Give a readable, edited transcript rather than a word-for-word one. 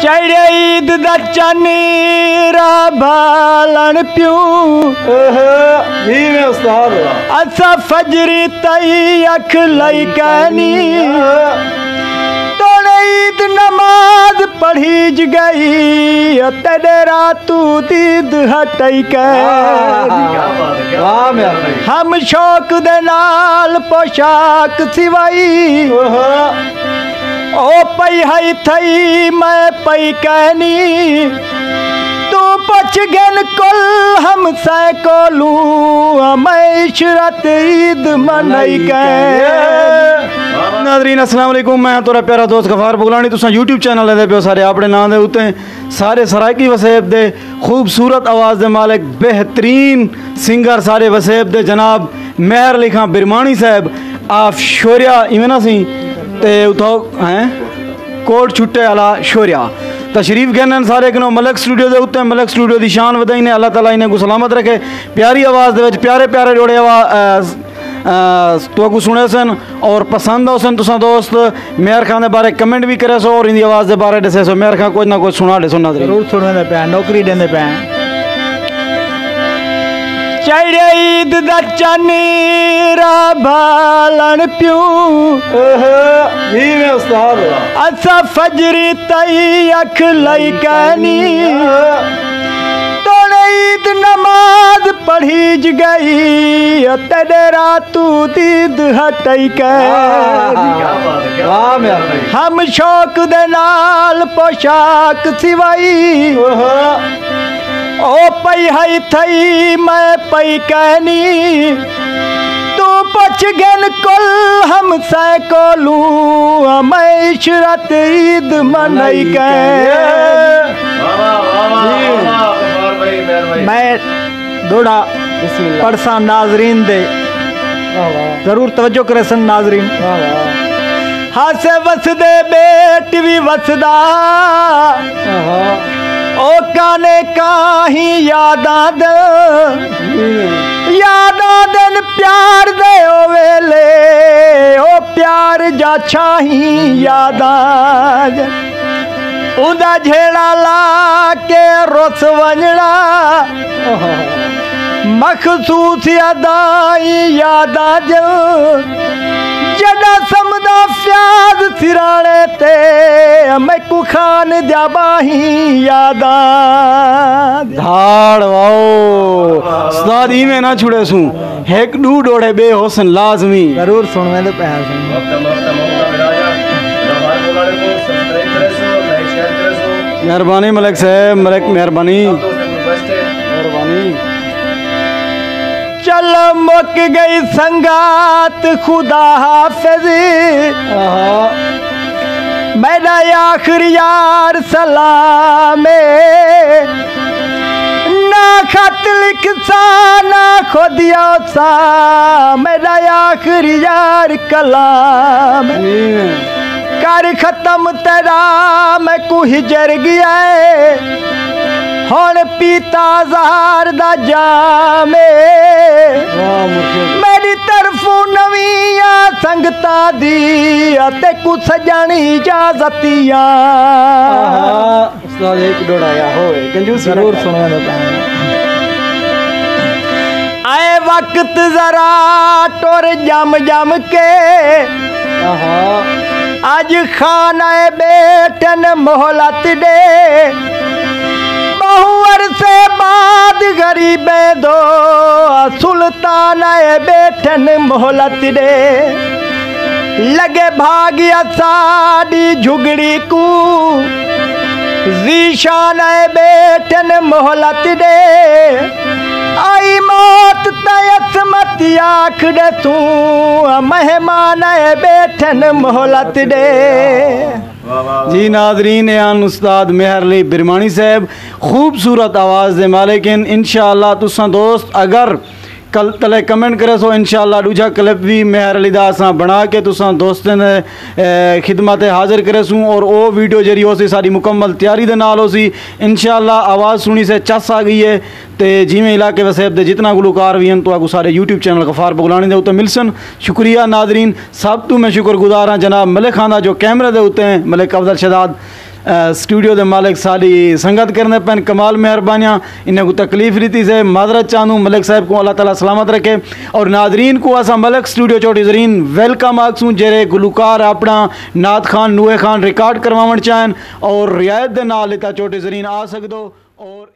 चढ़े ईद दा चनीरा बालन प्यूं में उस्ताद असा फजरी तई अख लई कहनी तोने ईद नमाज पढ़ी गई तेरे रातू दीद हटई हम शौक दे नाल पोशाक सिवाई ओ पई हई थई मैं पई कहनी तू पछ गन कुल हम सैकोलू मैं इशरत ईद मनई कह। नाज़रीन अस्सलाम वालेकुम, मैं तोरा प्यारा दोस्त गफार बुगलानी तुसा यूट्यूब चैनल दे पियो सारे अपने नाम दे उत्ते सारे सरायकी वसेब दे खूबसूरत आवाज़ दे मालिक बेहतरीन सिंगर सारे वसेब दे जनाब मेहर अली खां बिरमानी साहब आप शौर्या इवेना सी ते उतो हैं कोट छुट्टे वाला शौर्या तशरीफ गहन सारे कनो मलक स्टूडियो दे उत्ते मलक स्टूडियो दी शान वधाई ने अल्लाह ताला इन्हें को सलामत रखे। प्यारी आवाज़ दे विच प्यारे प्यारे जोड़े आवाज़ तो सुने सन और पसंद हो सन तुसा दोस्त मेहर खान दे बारे कमेंट भी करे सो और इनकी आवाज़ दे बारे दसे सो मेहर खान कुछ ना कुछ सुना दे सुना जरूर सुनने पे नौकरी देने पे चढ़े ईद दा चनीरा बालन प्यूं में उस्ताद असा फजरी तई अख लई कहनी तोने ईद नमाज पढ़ी गई तेरे रातू दीद हटई हम शौक दे नाल पोशाक सिवाई ओ पई हई थई मैं पई कहनी तू पछ गन कुल हम सैकोलू मैं इशरत ईद मनई कह। मैं थोड़ा पढ़सा नाजरीन दे जरूर तवज्जो करे सन नाजरीन हासे वसदे बेट भी वसदा ओ काने काही यादा दिन प्यार दे ओ वेले ओ प्यार जा छाही यादा उदा झेड़ा ला के रुस वंजड़ा मखसूस अदाई यादा जड़ा समदा फ्याज सिराने ते मैं कुखान जाबाही यादा धाड़ वाओ सादी में ना छुड़े सू एक डू डोड़े बे होसन लाजमी जरूर सुनने दे प्यार मेहरबानी मलिक साहब मलिक मेहरबानी चल मुक गई संगात खुदा हाफिज मेरा आखिर यार सलाम ना खत लिख सा ना खुदिया सा मेरा आखिर यार कलाम कर खत्म तेरा मैं को हिजर गया हुण पीता ज़हर दा जामे मेरी तरफों नवीया संगता दी ते कु सजनी इजाजतिया उस्ताद एक डोड़ाया होए कंजूस जरूर सुनने आए वक्त जरा टोर जम जम के आज खाना बेटन मोहलत दे बहुअर से बाद गरीबे दो सुल्तान बेटन मोहलत दे लगे भाग्य साड़ी झुगड़ी को जीशान बेटन मोहलत दे आई मौत तयसमत आख दे तू मेहमान बेटन मोहलत दे। जी नाजरीन यान उस्ताद मेहर अली बिरमानी साहब खूबसूरत आवाज़ दे मालिकिन इंशाअल्लाह तुसा दोस्त अगर कल तले कमेंट करे सो इंशाअल्लाह दूजा क्लिप भी मेहर अली दा असां बना के तुसा दोस्तों ने खिदमत हाजिर करे सूँ और वो वीडियो जरी हो सी सारी मुकम्मल तैयारी दे नाल हो सी इंशाअल्लाह आवाज़ सुनी से चस आ गई है तो जिमें इलाके वसेब दे जितना गुलकार भी हैं तो आपको सारे यूट्यूब चैनल गफार बुगलानी दे उत्ते मिलसन। शुक्रिया नादरीन सब तो मैं शुक्रगुजार हाँ जनाब मलिक खान जो कैमरे दे उत्ते हैं मलिक अफजल शहजाद स्टूडियो के मालिक सारी संगत करने पैन कमाल मेहरबानियाँ इन्हें को तकलीफ रीति से माजरत चाहूँ मलिक साहब को अल्लाह ताला सलामत रखे। और नादरीन को असा मलिक स्टूडियो चोटी ज़रीन वेलकम आखसूँ जेरे गुलकार अपना नात खान नूए खान रिकॉर्ड करवावन चाहन और रियायत दे नाल इता चोटी ज़रीन आ सकदो और